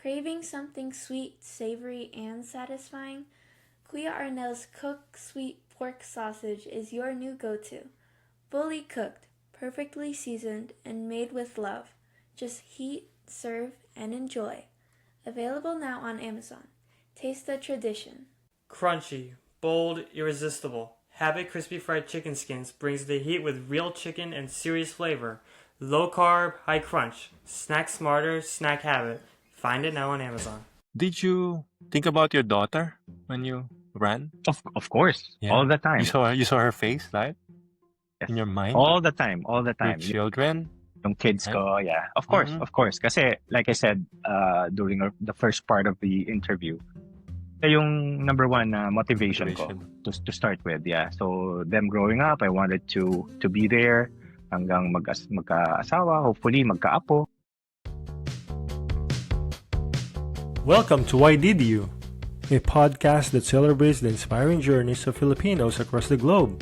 Craving something sweet, savory, and satisfying? Kuya Arnell's cooked sweet pork sausage is your new go-to. Fully cooked, perfectly seasoned, and made with love. Just heat, serve, and enjoy. Available now on Amazon. Taste the tradition. Crunchy, bold, irresistible. Habit crispy fried chicken skins brings the heat with real chicken and serious flavor. Low carb, high crunch. Snack smarter, snack habit. Find it now on Amazon. Did you think about your daughter when you ran? Of course, Yeah. all the time. You saw her face, right? Yes. In your mind? All the time, all the Your time. children? Yung kids Right? ko, yeah. Of Mhm. course. Kasi, like I said, during the first part of the interview, yung number one motivation ko to start with, yeah. So, them growing up, I wanted to be there hanggang magka-asawa, hopefully magka-apo. Welcome to Why Did You? A podcast that celebrates the inspiring journeys of Filipinos across the globe.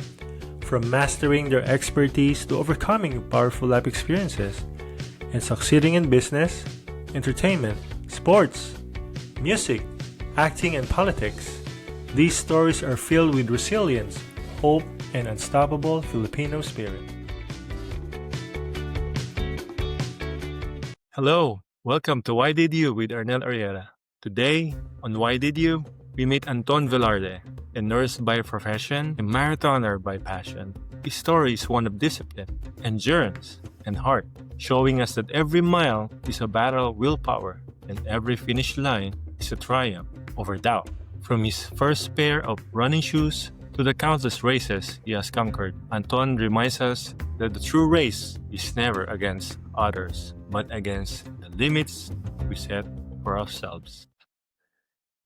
From mastering their expertise to overcoming powerful life experiences and succeeding in business, entertainment, sports, music, acting, and politics. These stories are filled with resilience, hope, and unstoppable Filipino spirit. Hello, welcome to Why Did You with Arnel Ariela. Today, on Why Did You, we meet Anton Velarde, a nurse by profession, a marathoner by passion. His story is one of discipline, endurance, and heart, showing us that every mile is a battle of willpower and every finish line is a triumph over doubt. From his first pair of running shoes to the countless races he has conquered, Anton reminds us that the true race is never against others, but against the limits we set for ourselves.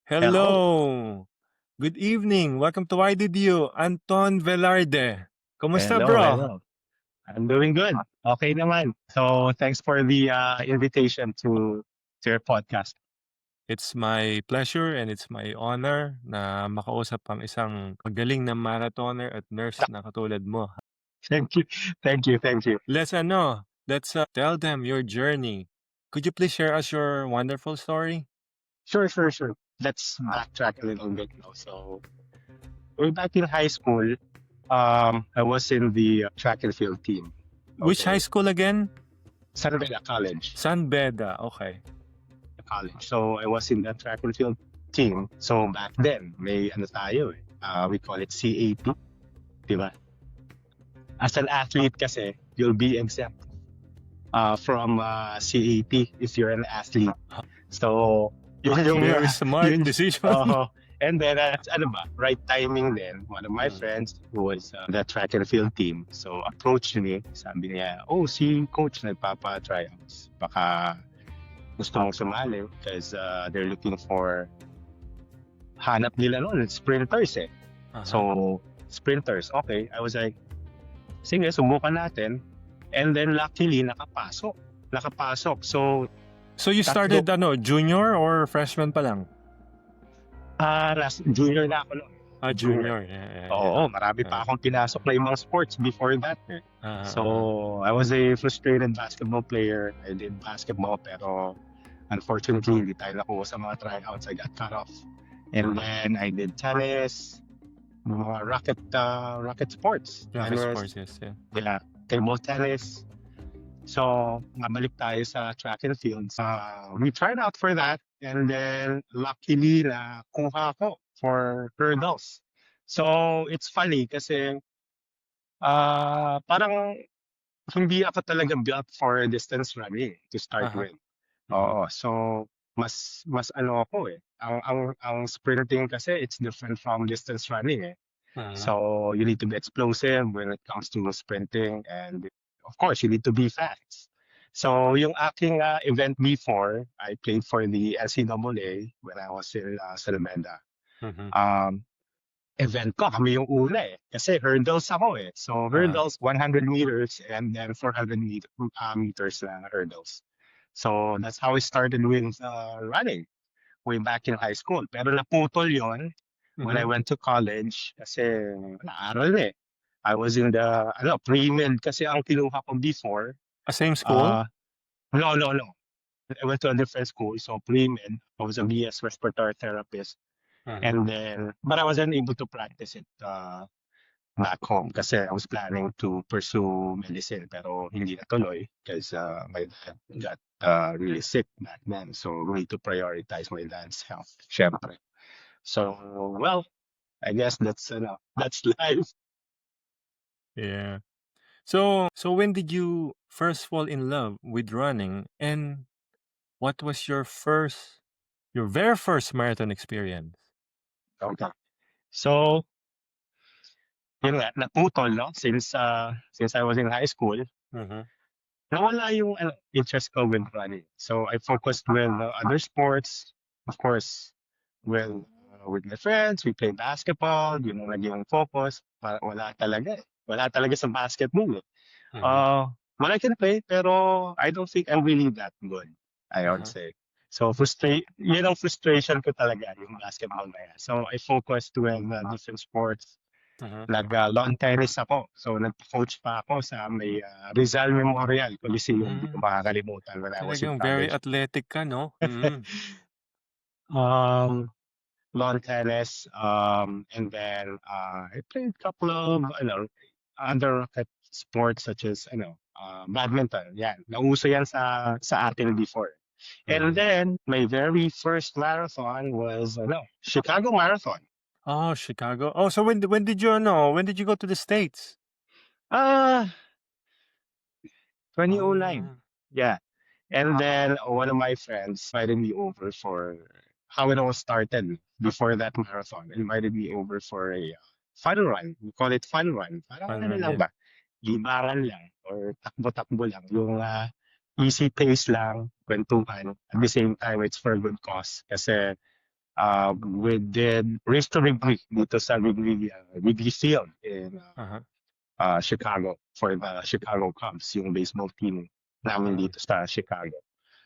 Hello! Good evening! Welcome to Why Did You? Anton Velarde. Kumusta, bro? Hello. I'm doing good. Okay naman. So, thanks for the invitation to your podcast. It's my pleasure and it's my honor na makausap ang isang magaling na marathoner at nurse na katulad mo. Thank you. Let's tell them your journey. Could you please share us your wonderful story? Sure. Let's backtrack a little bit now. So, way back in high school, I was in the track and field team. Which high school again? San Beda College. San Beda, okay. College. So, I was in the track and field team. So, back then, may ano tayo eh. We call it CAT. Diba? As an athlete kasi, you'll be exempt from CAT if you're an athlete. So, yung Very smart decision. and then, right timing then, one of my friends who was the track and field team, so approached me, sabi niya, si coach nagpapa-tryouts. Baka gusto mong sumali because they're looking for hanap nila noon, sprinters eh. So, sprinters, okay. I was like, sige, subukan natin. And then, luckily, nakapasok. So you started junior or freshman pa lang? Junior na ako noon. Junior. Yeah. Oo, marami pa akong pinasok na yung mga sports before that. So, I was a frustrated basketball player. I did basketball pero unfortunately, hindi tayo nakuha sa mga tryouts. I got cut off. And then, I did tennis, mga racket sports. Sports, yes. Yeah, table tennis. So, mabalik tayo sa track and field. We tried out for that and then luckily nakuha ko for hurdles. So, it's funny kasi parang hindi ako talaga built for distance running to start with. Oo, so mas ako eh. Ang sprinting kasi it's different from distance running eh. So, you need to be explosive when it comes to sprinting and of course, you need to be fast. So, yung aking event before, I played for the NCAA when I was in San Beda. Event ko, kami yung una eh. Kasi hurdles ako eh. So, hurdles, 100 meters and then 400 meters na hurdles. So, that's how I started with running way back in high school. Pero naputol yon when I went to college kasi naaral eh. I was in the pre-med kasi ang kinuha ko before. Same school? No. I went to a different school, so pre-med. I was a BS respiratory therapist, and then but I wasn't able to practice it back home kasi I was planning to pursue medicine pero hindi natuloy because my dad got really sick back then. So we need to prioritize my dad's health, syempre. So well, I guess that's life. Yeah. So when did you first fall in love with running, and what was your very first marathon experience? Okay. So yun nga, naputol, no? Since I was in high school, Mm-hmm. nawala yung interest ko with running. So I focused with other sports, of course, with my friends. We play basketball. Yun ang naging focus. Wala talaga. Wala talaga sa basketball. Well, I can play, pero I don't think I'm really that good, I would say. So yun ang frustration ko talaga, yung basketball na yan. So I focused with different sports. Nag-lawn tennis ako. So, nag-coach pa ako sa may Rizal Memorial Coliseum. Hindi ko makakalimutan when I was in Talagang very college. athletic ka, no? Mm. Lawn tennis. And then I played a couple of other racket sports such as badminton. Yan. Nauso yan sa atin before. And then my very first marathon was Chicago Marathon. Oh, Chicago. Oh, so when did you go to the States? 2009. Yeah. And then one of my friends invited me over for how it all started before that marathon. Invited me over for a fun run. We call it fun run. Parang Fun ano run, lang yeah. ba? Libaran lang or takbo-takbo lang. Yung easy pace lang, kwentuhan. At the same time, it's for a good cause. Kasi we did Race to Wrigley dito sa Wrigley Field in Chicago for the Chicago Cubs, yung baseball team namin dito sa Chicago.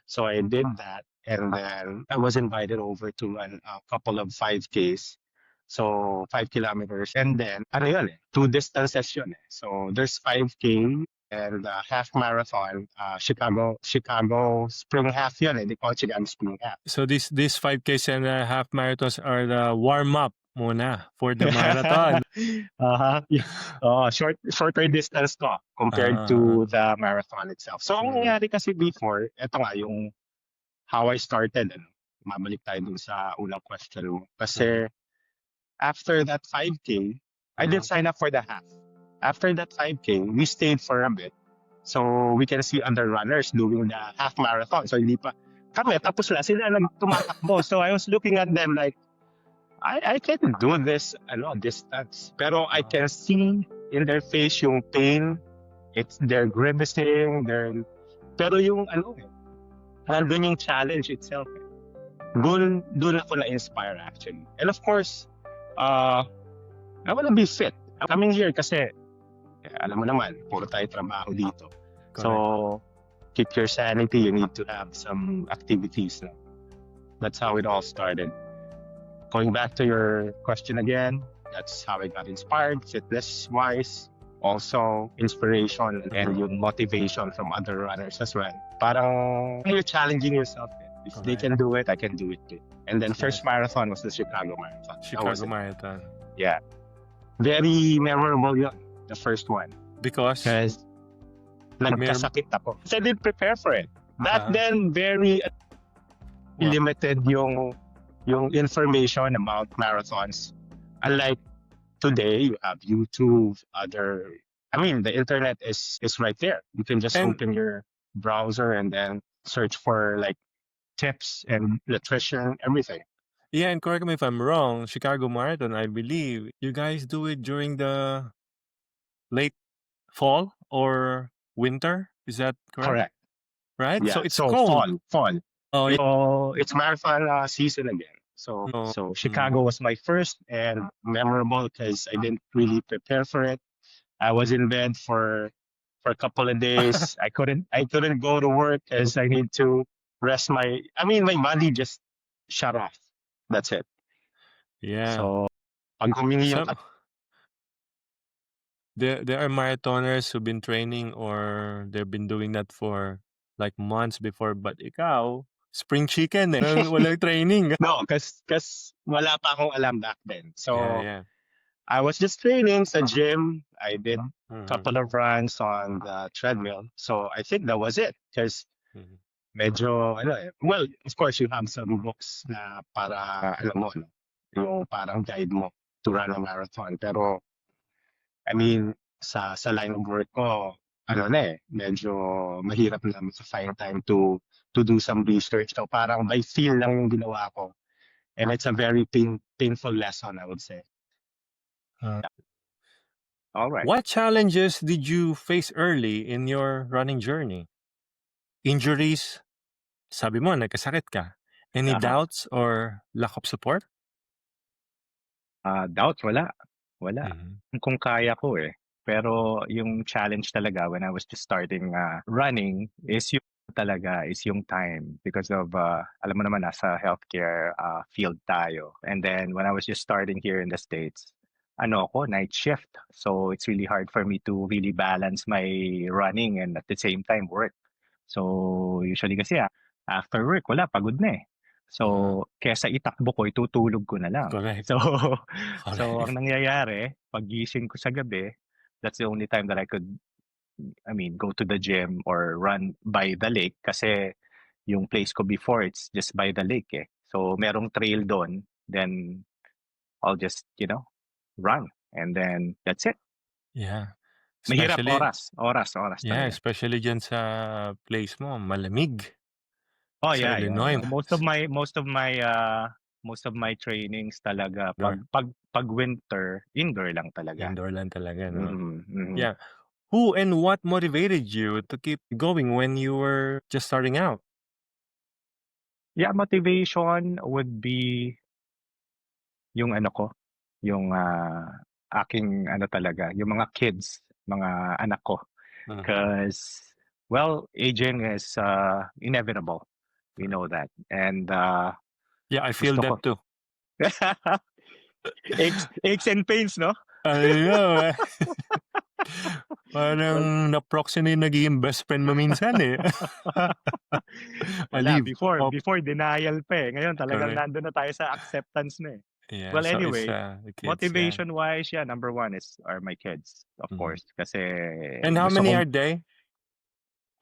So I did that, and then I was invited over to a couple of 5Ks. So 5 kilometers, and then ano yun two distances yun eh. So there's 5K and half marathon, Chicago Spring Half yun eh. They call it Chicago Spring Half. So these 5Ks and half marathons are the warm up muna for the marathon. Shorter distance to compared to the marathon itself. So ang nangyari kasi before, eto nga yung how I started. Mabalik tayo dun sa unang question mo. Kasi after that 5K, I did sign up for the half. After that 5K, we stayed for a bit. So we can see other runners doing the half marathon. So hindi pa kami, tapos na sila tumatakbo. So I was looking at them like, I can't do this distance. Pero I can see in their face yung pain. They're grimacing. Pero yung nandun yung challenge itself. Doon ako na-inspire actually. And of course, I want to be fit. I'm coming here kasi, alam mo naman, puro tayo trabaho dito. Correct. So, keep your sanity. You need to have some activities. No? That's how it all started. Going back to your question again, that's how I got inspired, fitness-wise. Also, inspiration and yung motivation from other runners as well. Parang you're challenging yourself. If they can do it, I can do it too. And then first marathon was the Chicago Marathon. Chicago Marathon. Yeah. Very memorable yun, the first one. Because nagkasakit ako. So I didn't prepare for it. Back then, very limited yung information about marathons. Unlike today, you have YouTube, the internet is right there. You can just open your browser and then search for like tips and nutrition, everything. Yeah, and correct me if I'm wrong, Chicago Marathon, I believe you guys do it during the late fall or winter. Is that correct? Correct. Right? Yeah. So it's so cold. fall. Oh, yeah. So it's marathon season again. So Chicago was my first and memorable because I didn't really prepare for it. I was in bed for a couple of days. I couldn't go to work because I need to rest my body just shut off. That's it. Yeah. So pag humingi yung There are marathoners who've been training or they've been doing that for like months before. But ikaw, spring chicken eh. Walang training. No, cause wala pa akong alam back then. So Yeah. I was just training sa gym. I did Mhm. couple of runs on the treadmill. So I think that was it. Because Mhm. medyo, well, of course, you have some books na para, alam mo, no? Yung parang guide mo to run a marathon. Pero, I mean, sa line of work ko, medyo mahirap na find time to do some research. So parang by feel lang yung ginawa ko. And it's a very painful lesson, I would say. All right. What challenges did you face early in your running journey? Injuries? Sabi mo, nagkasakit ka. Any Aha. doubts or lack of support? Doubt, wala. Wala. Mhm. Kung kaya ko eh. Pero yung challenge talaga when I was just starting running is yung time because of alam mo naman nasa healthcare field tayo. And then when I was just starting here in the States, night shift. So it's really hard for me to really balance my running and at the same time work. So usually kasi after work wala, pagod na eh. So kesa itakbo ko, itutulog ko na lang. Correct. So Correct. ang nangyayari, paggising ko sa gabi, that's the only time that I could, go to the gym or run by the lake kasi yung place ko before, it's just by the lake eh. So merong trail doon, then I'll just, run. And then that's it. Yeah. Mahirap oras Yeah, talaga. especially dyan sa place mo, malamig. Oh Sa yeah. Illinois. Most of my trainings talaga pag winter, indoor lang talaga. Indoor lang talaga, no? Mhm. Yeah. Who and what motivated you to keep going when you were just starting out? Yeah, motivation would be yung yung aking talaga, yung mga kids, mga anak ko. Mhm. Because, aging is inevitable. We know that. And Yeah, I feel gusto that too. aches and pains, no? I know. Parang na-proxy na yung naging best friend mo minsan eh. Wala, Alive. before denial pa eh. Ngayon talagang Correct. nandun na tayo sa acceptance na eh. Yeah, Well, so anyway, it's the kids, motivation-wise, number one are my kids, of Mhm. course. Kasi yeah. And how gusto many kong- are they?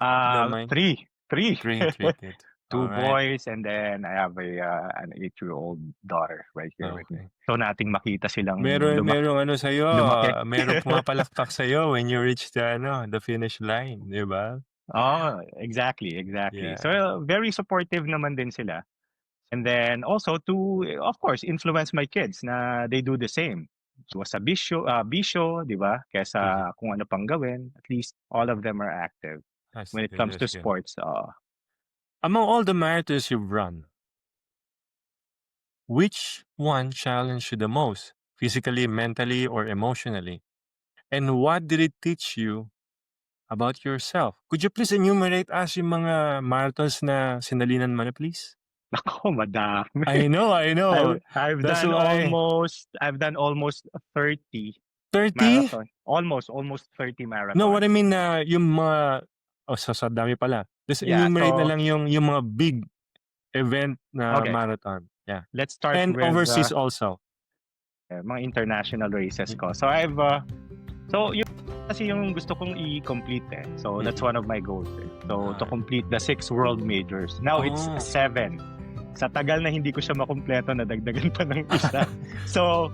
Don't mind. Three. Three kids. Two Alright. boys and then I have an 8-year-old daughter right here with me. Okay. So nating makita silang Merong sa'yo, lumaki. merong pumapalakpak sa'yo when you reach the finish line, di ba? Oh, exactly. Yeah. So very supportive naman din sila. And then also to, of course, influence my kids na they do the same. So sa bisyo, di ba? Kesa kung ano pang gawin, at least all of them are active. That's When it good, comes to that's good. sports, Among all the marathons you've run, which one challenged you the most, physically, mentally, or emotionally? And what did it teach you about yourself? Could you please enumerate us yung mga marathons na sinalinan mo na, please? Nako, madami. I know. I've That's done why- almost 30 30? marathon. Almost 30 marathons. No, what I mean na yung mga sa dami pala. Just Yeah, enumerate na so- lang yung mga big event na Okay. marathon. Yeah. Let's start And with overseas also. mga international races ko. So yun kasi yung gusto kong i-complete eh. So that's one of my goals eh. So to complete the 6 world majors. Now it's Oh. 7. Sa tagal na hindi ko siya makumpleto, nadagdagan pa ng isa. So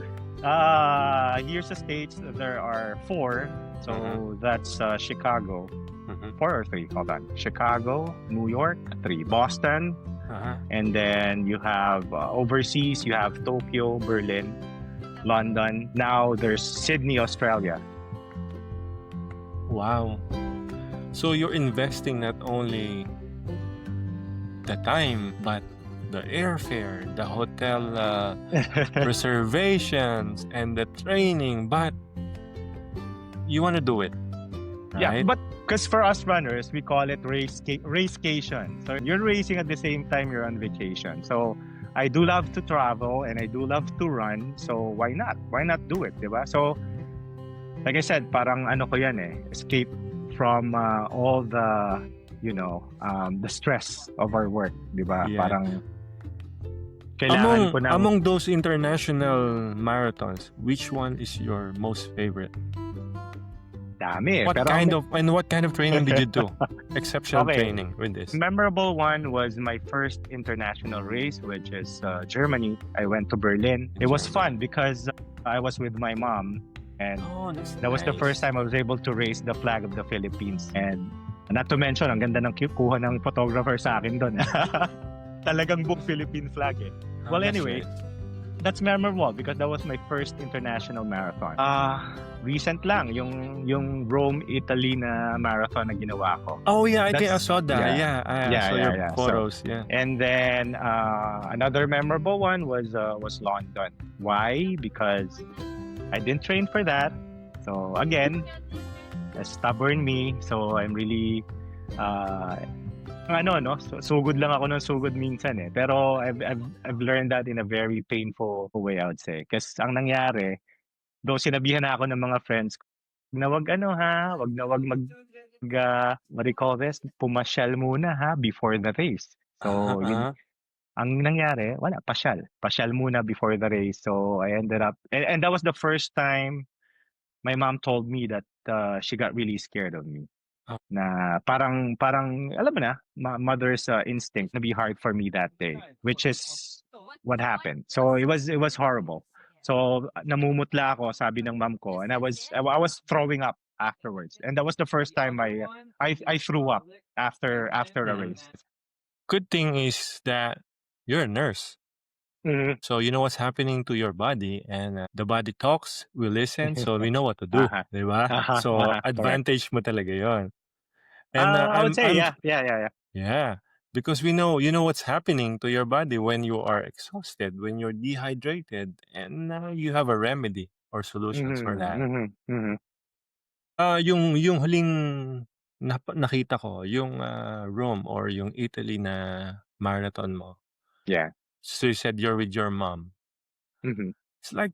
here sa States there are 4. So that's Chicago. Mhm. 4 or 3? Hold on. Chicago, New York, 3. Boston, and then you have overseas, you have Tokyo, Berlin, London. Now there's Sydney, Australia. Wow. So you're investing not only the time, but the airfare, the hotel reservations, and the training, but you want to do it. Yeah, Right? but because for us runners, we call it racecation. So you're racing at the same time you're on vacation. So I do love to travel and I do love to run. So why not? Why not do it, diba? So like I said, parang ko yan eh, escape from all the the stress of our work, di ba? Yeah. Parang kailangan ko ng Among those international marathons, which one is your most favorite? dami. What Pero kind of training did you do? Exceptional Okay. training with this. memorable one was my first international race, which is Germany. I went to Berlin. It was fun because I was with my mom, and Oh, that's that was the nice. first time I was able to raise the flag of the Philippines. And not to mention, ang ganda ng kuha ng photographer sa akin doon. Talagang book Philippine flag eh. Oh, Well, that's anyway, nice. that's memorable because that was my first international marathon. Recent lang, yung Rome, Italy na marathon na ginawa ko. Oh yeah, I think I That's- saw that. yeah. I Yeah, saw yeah, your yeah. So- photos. Yeah. And then another memorable one was London. Why? Because I didn't train for that. So again, a stubborn me. So I'm really sugod lang ako ng sugod minsan eh. Pero I've learned that in a very painful way, I would say. Kasi ang nangyari, though sinabihan na ako ng mga friends, wag wag mag what do you call this? Pumasyal muna ha before the race. So ang nangyari, wala, pasyal muna before the race. So I ended up, and that was the first time my mom told me that she got really scared of me. Oh. Na parang alam mo na, mother's instinct na be hard for me that day, which is what happened. So it was horrible. So namumutla ako, sabi ng mom ko, and I was throwing up afterwards. And that was the first time I threw up after a race. Good thing is that you're a nurse, Mhm. so you know what's happening to your body, and the body talks, we listen, so we know what to do, Aha. di ba? Aha, So aha, correct. advantage mo talaga yon. And I would say, yeah. yeah, because you know what's happening to your body when you are exhausted, when you're dehydrated, and now you have a remedy or solutions for that. Mhm. Yung huling nakita ko, yung Rome or yung Italy na marathon mo. Yeah. So you said you're with your mom. Mhm. It's like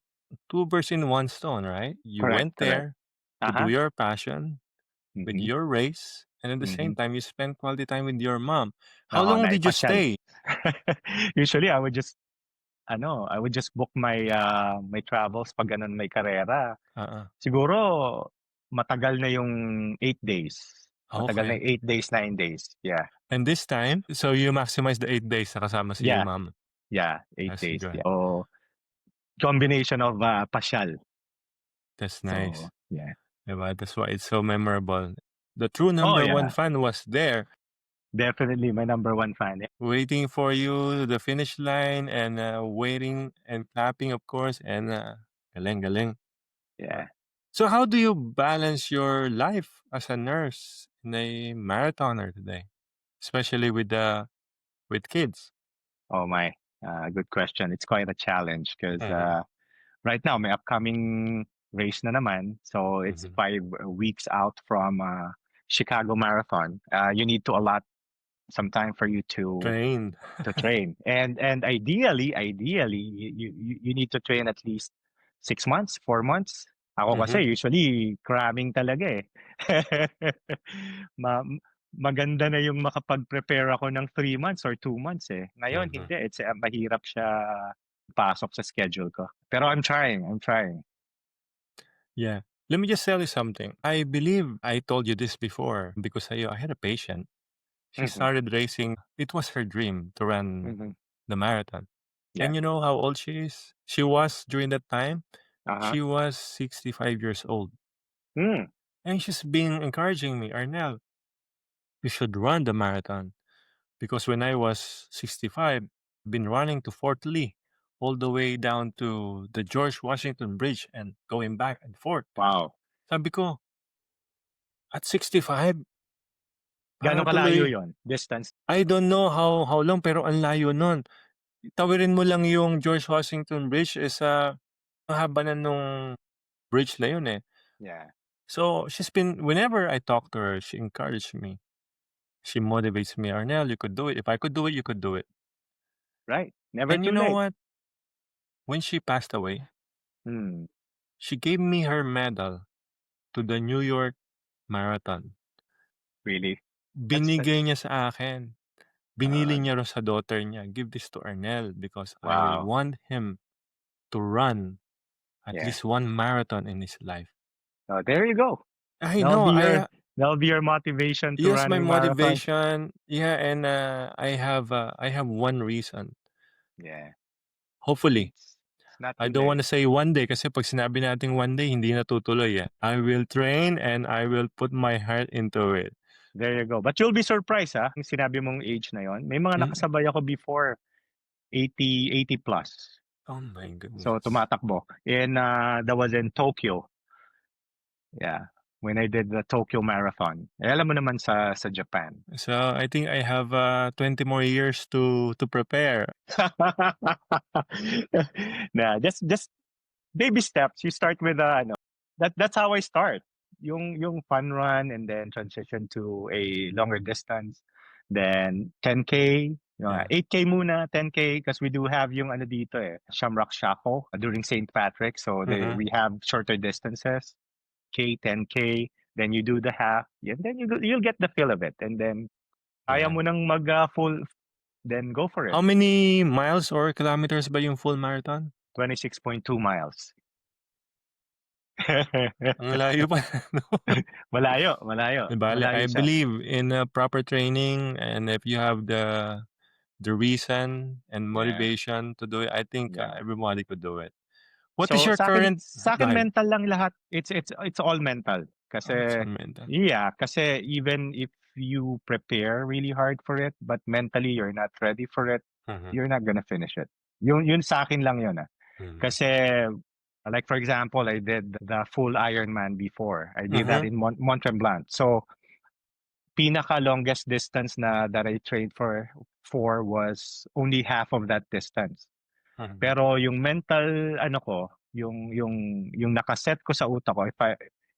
two birds in one stone, right? You Correct, went there to Aha. do your passion with Mhm. your race, and at the same time, you spent quality time with your mom. How Oo, long did you naipasyal. stay? Usually I would just book my my travels pag ganun may karera. Siguro matagal na yung 8 days. Matagal na Okay. 8 days, 9 days. Yeah. And this time, so you maximize the 8 days na kasama si Yeah. mom. Yeah, 8 That's days. good. Yeah. So combination of pasyal. That's So, nice. yeah. Diba? That's why it's so memorable. The true number one yeah. fan was there, Definitely my number one fan. waiting for you the finish line, and waiting and clapping, of course, and galing. Yeah. So how do you balance your life as a nurse and a marathoner today, especially with kids? Oh my, good question. It's quite a challenge because Mhm. right now may upcoming race na naman. So it's Mhm. 5 weeks out from Chicago Marathon. You need to allot some time for you to Train. train. And ideally you need to train at least 6 months, 4 months. Ako kasi usually cramming talaga eh. Ma- Maganda na yung makapag-prepare ako ng 3 months or 2 months eh. Ngayon Mhm. hindi, it's mahirap siya pasok sa schedule ko. Pero I'm trying. Yeah. Let me just tell you something. I believe I told you this before because I had a patient. She Mhm. started racing. It was her dream to run Mhm. the marathon. Yeah. And you know how old she is? She was during that time. Uh-huh. She was 65 years old. Mm. And she's been encouraging me, Arnel, you should run the marathon. Because when I was 65, I've been running to Fort Lee, all the way down to the George Washington Bridge and going back and forth. Wow. Sabi ko, at 65, Gano'ng para kalayo tuloy, 'yon? Distance? I don't know how long, pero ang layo nun. Tawirin mo lang yung George Washington Bridge, mahaba na nung bridge na yun eh. Yeah. So, whenever I talk to her, she encouraged me. She motivates me, Arnel, you could do it. If I could do it, you could do it. Right. Never And too you know late. what? When she passed away, Hmm. she gave me her medal to the New York Marathon. Really? binigay niya sa akin. Binili Uh, niya rin sa daughter niya, "Give this to Arnel because I wow. want him to run at Yeah. least one marathon in his life." So there you go. I That'll know, be your that'll be your motivation to yes, run my a marathon. motivation, yeah, and I have one reason. Yeah. Hopefully, It's not I too don't late. wanna say one day kasi pag sinabi nating one day, hindi natutuloy, eh. I will train and I will put my heart into it. There you go. But you'll be surprised, ha? Yung sinabi mong age na yon. May mga Mm. nakasabay ako before 80 plus. Oh my goodness. So tumatakbo. And that was in Tokyo. Yeah. When I did the Tokyo Marathon. Eh, alam mo naman sa Japan. So, I think I have 20 more years to prepare. Nah, just baby steps. You start with ano. That's how I start. Yung fun run and then transition to a longer distance. Then 10K, Yeah. 8K muna, 10K because we do have yung ano dito Shamrock Shako during St. Patrick. So Mhm. we have shorter distances, 10K, then you do the half, and then you'll get the feel of it. And then kaya Yeah. mo nang mag full, then go for it. How many miles or kilometers ba yung full marathon? 26.2 miles. Ang layo pa. No? Malayo. Bale, Malayo I siya. believe in proper training, and if you have the reason and motivation to do it, I think Yeah. everybody could do it. What is So your current sa akin guide? mental lang lahat. It's all mental. Kasi Mental. yeah, kasi even if you prepare really hard for it, but mentally you're not ready for it, Mhm. you're not gonna finish it. Yun sa akin lang yun. Mhm. Kasi like for example, I did the full Ironman before. I did that in Mont Tremblant. So pinaka longest distance that I trained for was only half of that distance. Mhm. Pero yung mental ano ko, yung nakaset ko sa utak ko, if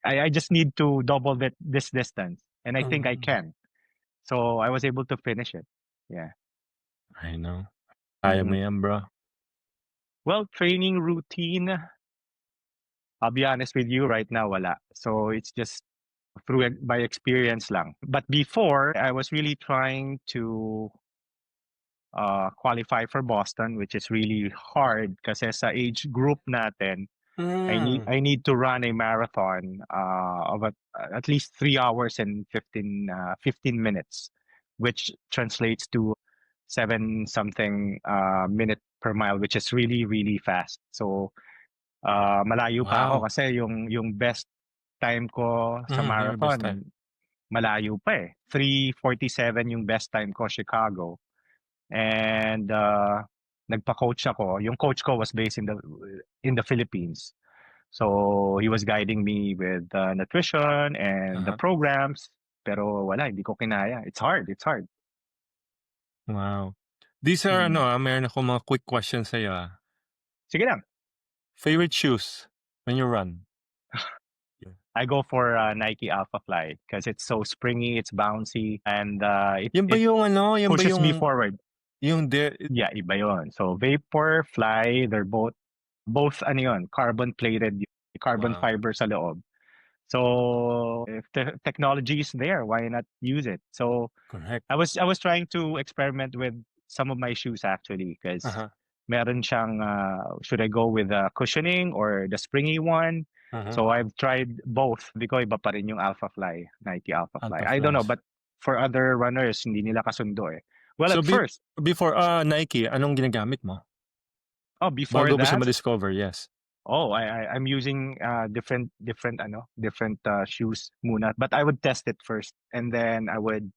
I just need to double this distance and I think I can. So I was able to finish it. Yeah. I know. Kaya mo Mhm. yan, bro. Well, training routine, I'll be honest with you right now, wala. So it's just by experience lang. But before, I was really trying to qualify for Boston, which is really hard kasi sa age group natin, I need to run a marathon of at least 3 hours and 15 minutes, which translates to 7 something minute per mile, which is really, really fast. So, malayo pa ako Wow. kasi yung best time ko sa Your best time. marathon, malayo pa 3:47 yung best time ko, Chicago. And nagpa-coach ako. Yung coach ko was based in the Philippines. So he was guiding me with nutrition and the programs. Pero wala, hindi ko kinaya. It's hard. Wow. These are, meron akong mga quick questions sa'yo. Sige lang. Favorite shoes when you run? I go for Nike Alpha Fly because it's so springy, it's bouncy, and Yan ba it yung ano? Yan ba pushes me yung forward. Yeah, iba yun. So Vapor, Fly, they're both ano yun, carbon plated, carbon Wow. fiber sa loob. So if the technology is there, why not use it? So Correct. I was trying to experiment with some of my shoes actually because meron siyang should I go with the cushioning or the springy one? So I've tried both because iba pa rin yung Alpha Fly, Nike Alpha Fly. Alpha I don't know, Flies. but for other runners hindi nila kasundo Well, So at first, before Nike, anong ginagamit mo? before Bago ba siya that, ma-discover? Yes. I'm using different shoes muna, but I would test it first and then I would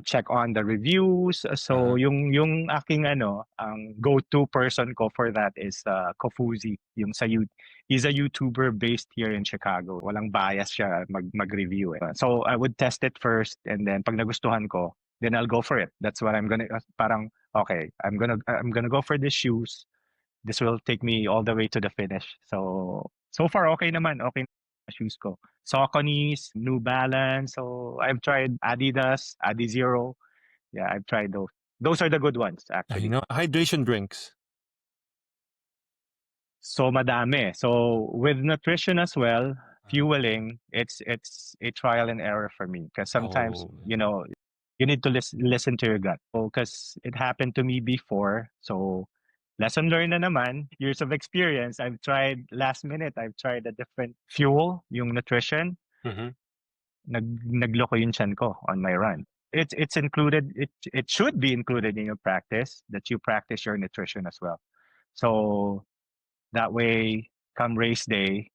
check on the reviews. So yung aking ang go-to person ko for that is Kofuzi, he's a YouTuber based here in Chicago. Walang bias siya mag-review So I would test it first and then pag nagustuhan ko, then I'll go for it. That's what I'm gonna parang okay, I'm gonna go for these shoes. This will take me all the way to the finish. So far okay naman, okay shoes ko. Saucony's, New Balance. So I've tried Adidas, Adizero. Yeah, I've tried those. Those are the good ones actually. Hydration drinks. So madami. So with nutrition as well, fueling, it's a trial and error for me because sometimes, Oh. you need to listen to your gut. Because it happened to me before. So lesson learned na naman, years of experience. I've tried last minute, I've tried a different fuel, yung nutrition. Mhm. Nagloko yung tiyan ko on my run. It's included, it should be included in your practice that you practice your nutrition as well. So that way, come race day,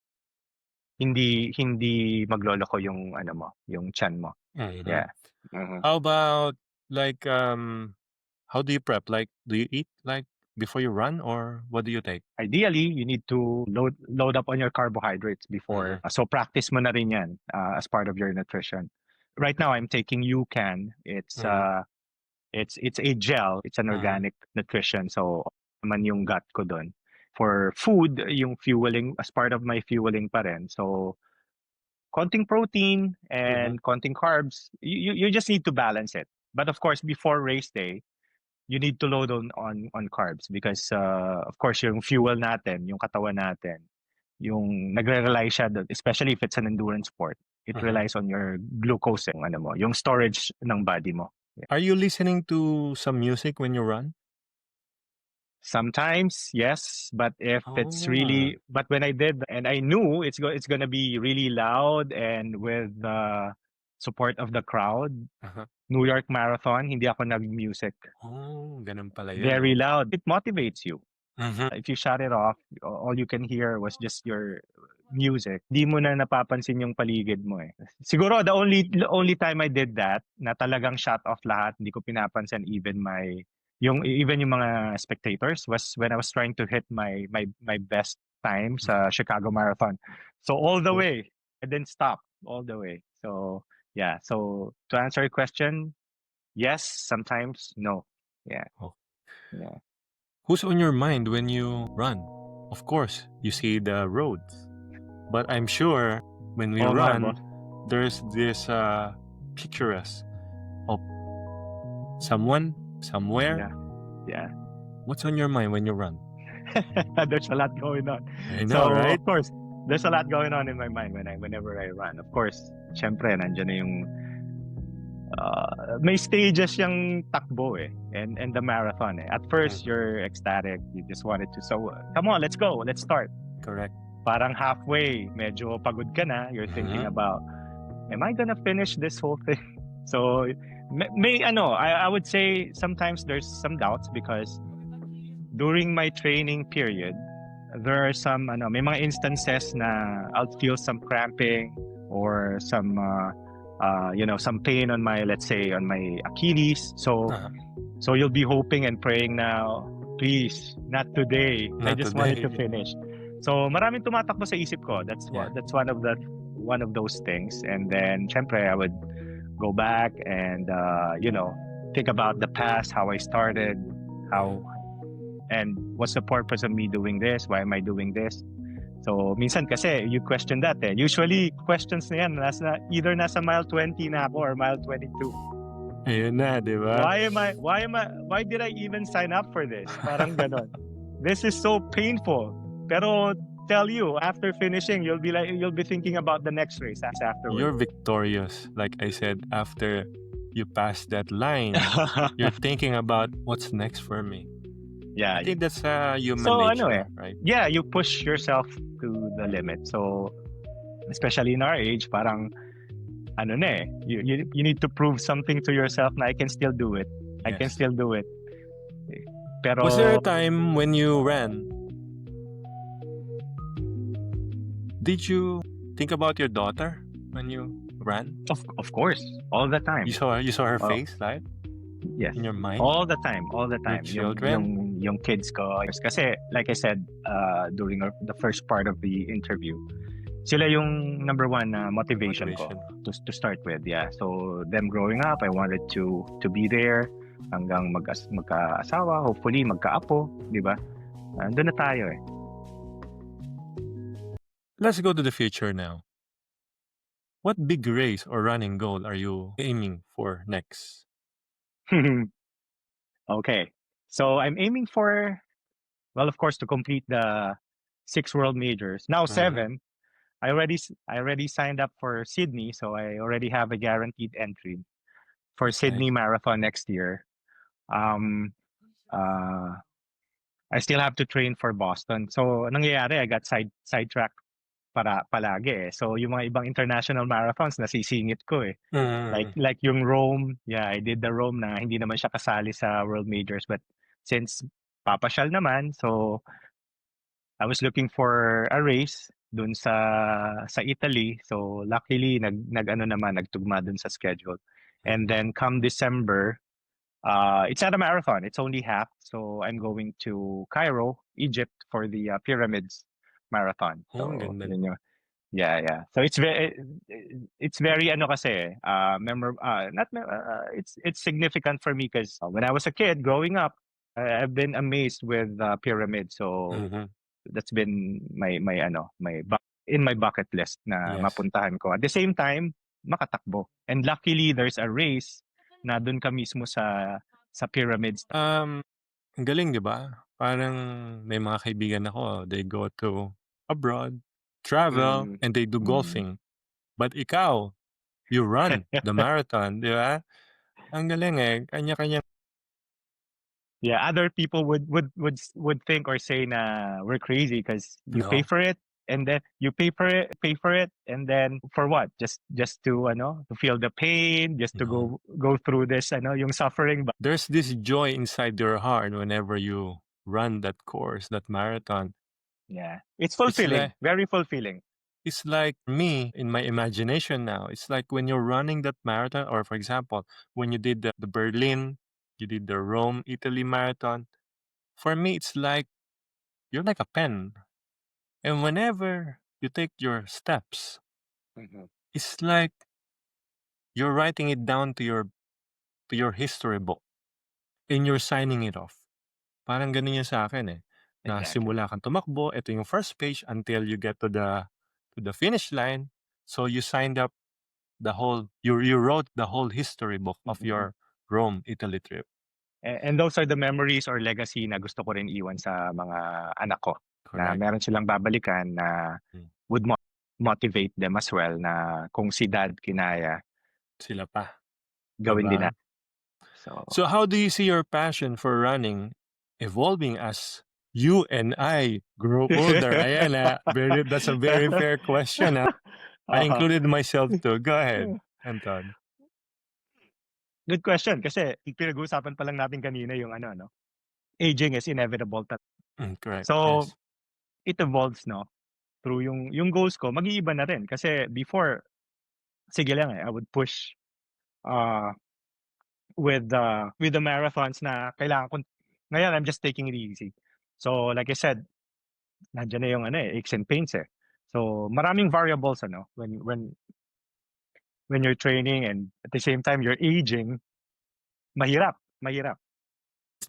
hindi magloloko yung ano mo, yung tiyan mo. Mhm. Yeah. Mhm. How about like how do you prep? Like, do you eat like before you run, or what do you take? Ideally, you need to load up on your carbohydrates before. So practice mo na rin yan as part of your nutrition. Right now, I'm taking UCAN. It's it's a gel. It's an organic nutrition. So naman yung gut ko dun. For food, yung fueling as part of my fueling pa rin. So konting protein and konting carbs. You just need to balance it. But of course, before race day, you need to load on carbs because of course yung fuel natin, yung katawan natin, yung nagre-rely siya doon, especially if it's an endurance sport. It relies on your glucose, yung ano mo, yung storage ng body mo. Are you listening to some music when you run? Sometimes, yes, but if it's really, but when I did, and I knew it's gonna be really loud and with the support of the crowd, New York Marathon, hindi ako nag-music. Oh, ganun pala yun. Very loud. It motivates you. Mhm. If you shut it off, all you can hear was just your music. Di mo na napapansin yung paligid mo eh. Siguro the only time I did that, na talagang shut off lahat, hindi ko pinapansin even yung mga spectators, was when I was trying to hit my best time sa Chicago Marathon. So all the way, I didn't stop all the way. So yeah, so to answer your question, yes, sometimes no. Yeah. Oh. Yeah. Who's on your mind when you run? Of course, you see the roads. But I'm sure when we Oo nga, run, boss. there's this picturesque of someone, somewhere. Yeah. What's on your mind when you run? There's a lot going on. I know, So, right? of course, there's a lot going on in my mind whenever I run. Of course, syempre, nandiyan na yung may stages yung takbo eh, and the marathon eh. At first, you're ecstatic. You just wanted to, so come on, let's go, let's start. Correct. Parang halfway, medyo pagod ka na. You're thinking about, am I gonna finish this whole thing? So, I would say sometimes there's some doubts because during my training period, there are some, may mga instances na I'll feel some cramping or some, some pain on my, let's say, on my Achilles. So you'll be hoping and praying now, please, not today. I Not just today. wanted to finish. So maraming tumatakbo sa isip ko. That's one of those things. And then, syempre, I would go back and think about the past, how I started, and what's the purpose of me doing this? Why am I doing this? So minsan kasi you question that eh. Usually questions na yan either nasa mile 20 na ako or mile 22. Ayun na, di ba? Why did I even sign up for this? Parang ganon. This is so painful. Pero tell you, after finishing, you'll be thinking about the next race afterwards. You're victorious. Like I said, after you pass that line, you're thinking about what's next for me. Yeah. I think that's human So, nature, right? Yeah, you push yourself to the limit. So, especially in our age, parang you need to prove something to yourself na I can still do it. I can still do it. Pero was there a time when you ran? Did you think about your daughter when you ran? Of course, all the time. You saw her face, right? Yes. In your mind? All the time. Your children? Yung kids ko. Kasi, like I said, during the first part of the interview, sila yung number one motivation ko to start with. Yeah. So, them growing up, I wanted to be there hanggang magka-asawa, hopefully magka-apo, di ba? Doon na tayo eh. Let's go to the future now. What big race or running goal are you aiming for next? Okay. So I'm aiming for, well, of course, to complete the 6 world majors. Now 7. I already signed up for Sydney, so I already have a guaranteed entry for Okay. Sydney Marathon next year. Um, uh, I still have to train for Boston. So nangyayari, I got sidetracked palagi eh. So yung mga ibang international marathons nasisingit ko eh. Mm. Like yung Rome, yeah, I did the Rome na hindi naman siya kasali sa World Majors, but since papasyal naman, so I was looking for a race dun sa Italy. So luckily nag-ano naman nagtugma dun sa schedule. And then come December, it's not a marathon, it's only half. So I'm going to Cairo, Egypt for the Pyramids Marathon. Oh, ang So ganda. yun yun. Yeah. So it's very ano kasi memorable it's significant for me because when I was a kid growing up, I've been amazed with pyramids. So Mhm. that's been in my bucket list na Yes. mapuntahan ko. At the same time, makatakbo. And luckily there's a race na dun ka mismo sa pyramids. Ang galing, 'di ba? Parang may mga kaibigan ako, they go to abroad, travel, Mm, and they do mm. golfing. But ikaw, you run the marathon, 'di ba? Ang galing eh, kanya-kanya. Yeah, other people would think or say na we're crazy because you pay No. for it and then you pay for it and then for what? Just to to feel the pain, just to No. go through this yung suffering. But There's this joy inside your heart whenever you run that course, that marathon. yeah, it's It's fulfilling, like very fulfilling. it's like me in my imagination now. It's like when you're running that marathon, or for example, when you did the Berlin, you did the Rome, Italy marathon. For me, it's like you're like a pen. And whenever you take your steps, Mhm. it's like you're writing it down to your history book and you're signing it off. Parang ganun yan sa akin eh. Na Exactly. simula kang tumakbo, ito yung first page until you get to the finish line. So you signed up you wrote the whole history book of Mhm. your Rome, Italy trip. And those are the memories or legacy na gusto ko rin iwan sa mga anak ko. Na Correct. meron silang babalikan na would motivate them as well na kung si dad kinaya, Sila pa. gawin din Diba? natin. So how do you see your passion for running evolving as you and I grow older? Ayan that's a very fair question. I included myself too. Go ahead, Anton. Good question kasi pinag-uusapan pa lang natin kanina yung aging is inevitable. Correct. So Yes. it evolves through yung goals ko mag-iiba na rin kasi before sige lang I would push with the marathons na kailangan ko. Ngayon I'm just taking it easy. So like I said, nandiyan na yung aches and pains eh. So maraming variables when you're training and at the same time you're aging, mahirap.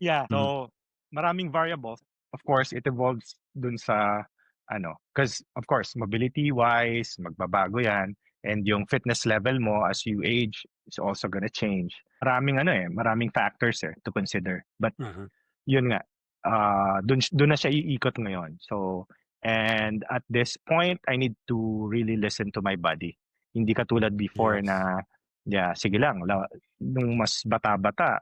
Yeah, so maraming variables. Of course, it evolves dun sa because of course, mobility wise, magbabago yan and yung fitness level mo as you age is also gonna change. Maraming factors to consider. But yun nga, dun na siya iikot ngayon. So, and at this point, I need to really listen to my body. Hindi katulad before Yes. na, sige lang, nung mas bata-bata,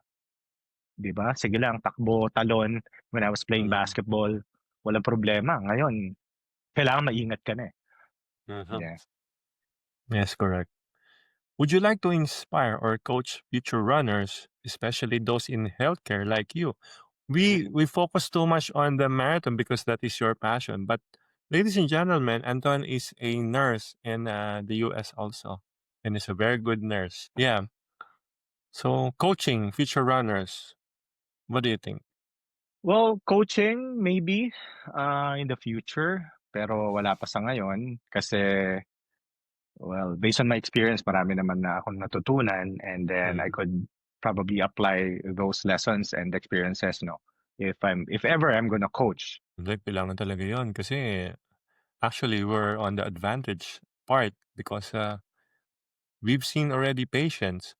di ba? Sige lang, takbo, talon. When I was playing basketball, walang problema. Ngayon, kailangan maingat ka na eh. Yeah. Yes, correct. Would you like to inspire or coach future runners, especially those in healthcare like you? We focus too much on the marathon because that is your passion. But ladies and gentlemen, Anton is a nurse in the US also, and is a very good nurse. Yeah. So coaching future runners, what do you think? Well, coaching maybe in the future, pero wala pa sa ngayon kasi well, based on my experience, marami naman na akong natutunan and then I could probably apply those lessons and experiences if ever I'm gonna coach. Hindi, kailangan talaga yun kasi actually we're on the advantage part because we've seen already patients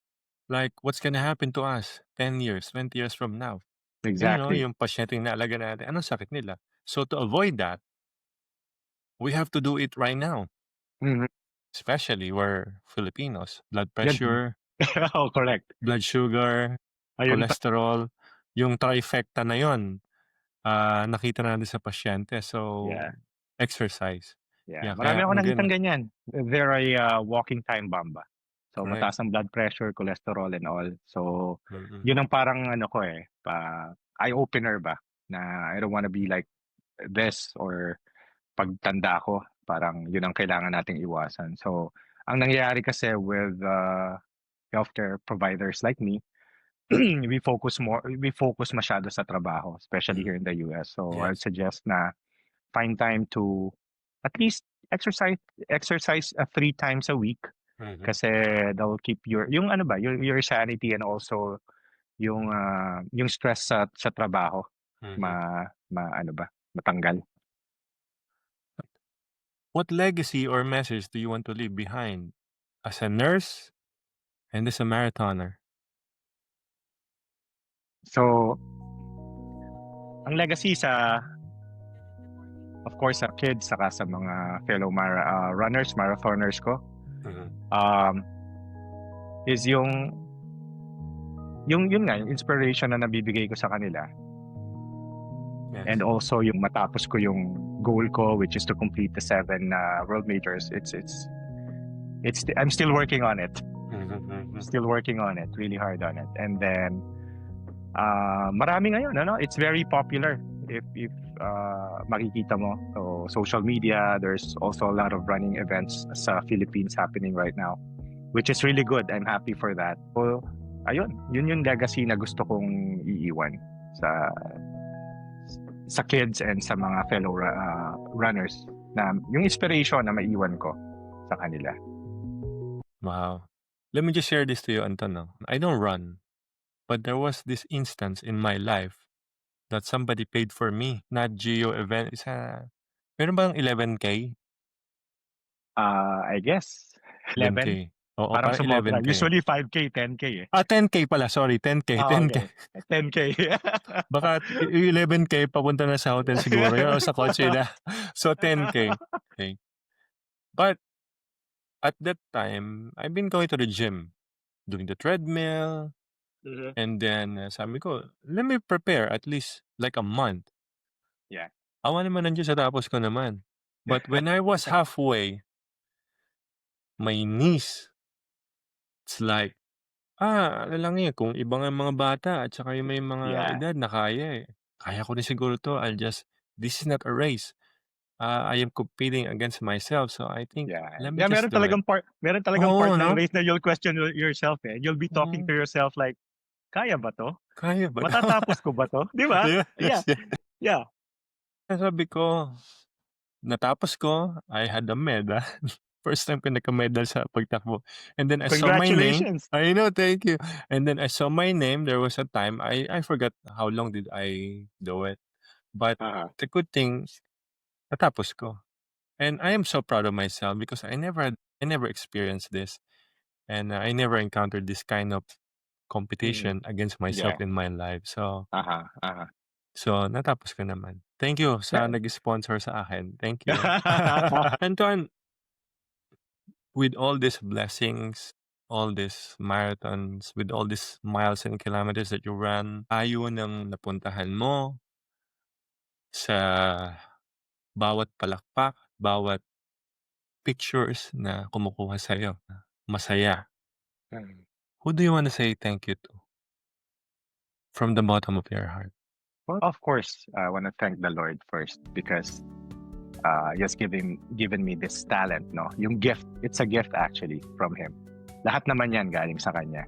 like what's gonna happen to us 10 years, 20 years from now. Exactly. Yung pasyenteng naalaga natin, anong sakit nila? So to avoid that, we have to do it right now. Mhm. Especially we're Filipinos. Blood Yan. pressure, Oh, correct. blood sugar, Ayun pa. cholesterol, yung trifecta na yon, nakita natin sa pasyente. So, Yeah. exercise. Yeah. Yeah, Marami kaya ako ang nakitang ganyan. They're a walking time bomb ba. So, Correct. mataas ang blood pressure, cholesterol, and all. So, Mm-mm. yun ang parang ano ko eye-opener ba, na I don't wanna be like this or pagtanda ko, parang yun ang kailangan nating iwasan. So, ang nangyayari kasi with healthcare providers like me, we focus masyado sa trabaho, especially here in the US. So, I Yes. suggest na find time to at least exercise 3 times a week Mhm. kasi that will keep yung ano ba, your sanity and also yung stress sa trabaho Mhm. ano ba, matanggal. What legacy or message do you want to leave behind as a nurse and as a marathoner? So, ang legacy of course, sa kids, saka sa mga fellow runners, marathoners ko, Mhm. is yung yun nga, yung inspiration na nabibigay ko sa kanila. Yes. And also yung matapos ko yung goal ko, which is to complete the 7 world majors. I'm still working on it. Mhm. Still working on it, really hard on it. And then marami ngayon, it's very popular. If makikita mo, so social media, there's also a lot of running events sa Philippines happening right now, which is really good. I'm happy for that. So, ayun, yun yung legacy na gusto kong iiwan sa kids and sa mga fellow runners, na yung inspiration na maiwan ko sa kanila. Wow. Let me just share this to you, Anton. No? I don't run, but there was this instance in my life that somebody paid for me. Not Geo event. Meron bang 11K? I guess 11. 11K. Oo, Parang parang sumobra. 11K. Usually 5K, 10K eh. 10K pala. Sorry, 10K. Ah, 10K. okay. 10K. Baka 11K papunta na sa hotel siguro yun o sa kotse na. So 10K. Okay. But at that time, I've been going to the gym, doing the treadmill, and then sabi ko, let me prepare at least like a month. Yeah. Awa naman nandiyan sa tapos ko naman. But when I was halfway, my knees, it's like, ano lang eh, kung ibang mga bata at saka yung may mga Yeah. edad na kaya eh. Kaya ko na siguro to. This is not a race. I am competing against myself. So I think, Yeah. let me Yeah, just do it. meron talagang Oo, part ng no? race na you'll question yourself eh. You'll be talking Oo. to yourself like, kaya ba to? Kaya ba? Matatapos ko ba to? Di ba? Yes, yes. Yeah. Sabi ko, natapos ko, I had a medal. First time ko nagka-medal sa pagtakbo. And then I saw my name. Congratulations. I know, thank you. And then I saw my name. There was a time, I forgot how long did I do it. But the good thing, natapos ko. And I am so proud of myself because I never experienced this. And I never encountered this kind of competition against myself in my life. So, so natapos ko naman. Thank you sa Yeah. nag-sponsor sa akin. Thank you. Anton, with all these blessings, all these marathons, with all these miles and kilometers that you ran, tayo ng napuntahan mo sa bawat palakpak, bawat pictures na kumukuha sa'yo. Masaya. Who do you want to say thank you to? From the bottom of your heart. Well, of course, I want to thank the Lord first because He has given me this talent, no? Yung gift, it's a gift actually from Him. Lahat naman yan galing sa Kanya.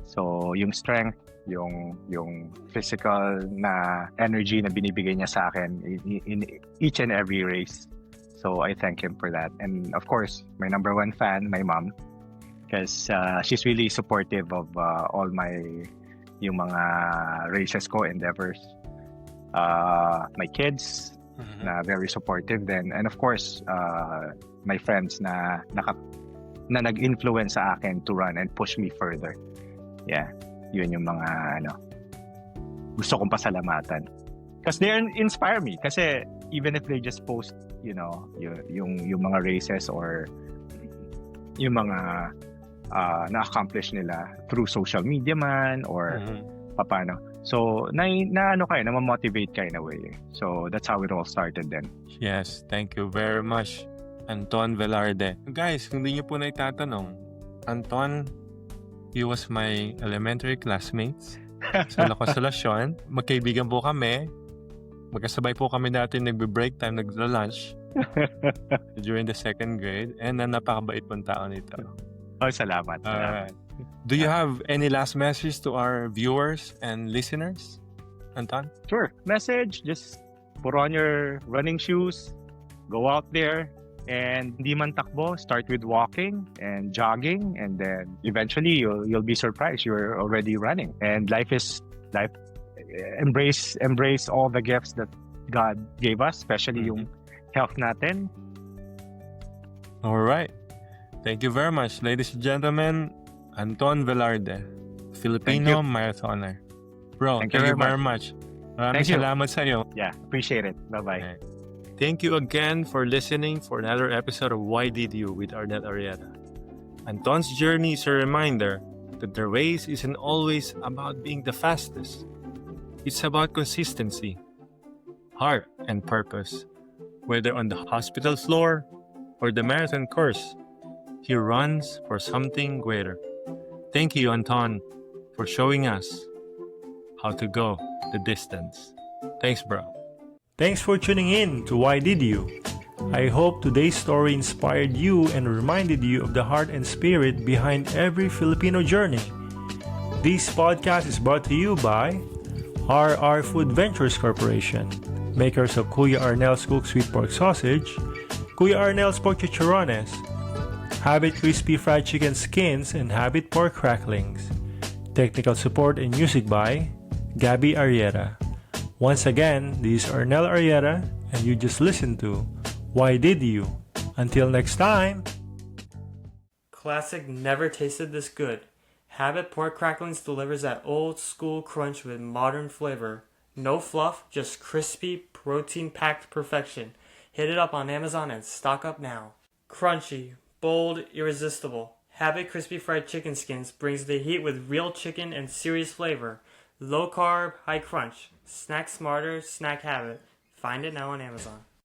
So, yung strength, yung physical na energy na binibigay niya sa akin in each and every race. So, I thank Him for that. And of course, my number one fan, my mom, because she's really supportive of all yung mga races ko, endeavors. My kids, na very supportive then, and of course my friends na nag-influence sa akin to run and push me further. Yeah, yun yung mga gusto kong pasalamatan because they inspire me kasi even if they just post, yung mga races or yung mga na-accomplish nila through social media man or paano. So, na-motivate ka in a way. So, that's how it all started then. Yes, thank you very much, Anton Velarde. Guys, kung di nyo po na itatanong, Anton, he was my elementary classmates sa La Consolacion. Magkaibigan po kami. Magkasabay po kami dati nagbe-break time, nagla-lunch during the second grade. And napakabait pong tao nito. Oh, salamat. Alright. Do you have any last message to our viewers and listeners, Anton? Sure. Message, just put on your running shoes, go out there, and hindi man takbo, start with walking and jogging, and then eventually you'll be surprised you're already running. And life. Embrace all the gifts that God gave us, especially yung health natin. All right. Thank you very much, ladies and gentlemen. Anton Velarde, Filipino marathoner. Bro, thank you very much. Maraming salamat sa iyo. Yeah, appreciate it. Bye-bye. Okay. Thank you again for listening for another episode of Why Did You with Arnel Arrieta. Anton's journey is a reminder that the race isn't always about being the fastest. It's about consistency, heart, and purpose. Whether on the hospital floor or the marathon course, he runs for something greater. Thank you, Anton, for showing us how to go the distance. Thanks, bro. Thanks for tuning in to Why Did You? I hope today's story inspired you and reminded you of the heart and spirit behind every Filipino journey. This podcast is brought to you by RR Food Ventures Corporation, makers of Kuya Arnel's Cooked Sweet Pork Sausage, Kuya Arnel's Pork Chicharrones, Habit Crispy Fried Chicken Skins, and Habit Pork Cracklings. Technical support and music by Gabby Arrieta. Once again, this is Arnel Arrieta, and you just listened to Why Did You? Until next time! Classic never tasted this good. Habit Pork Cracklings delivers that old school crunch with modern flavor. No fluff, just crispy, protein-packed perfection. Hit it up on Amazon and stock up now. Crunchy, bold, irresistible. Habit Crispy Fried Chicken Skins brings the heat with real chicken and serious flavor. Low carb, high crunch. Snack smarter, snack habit. Find it now on Amazon.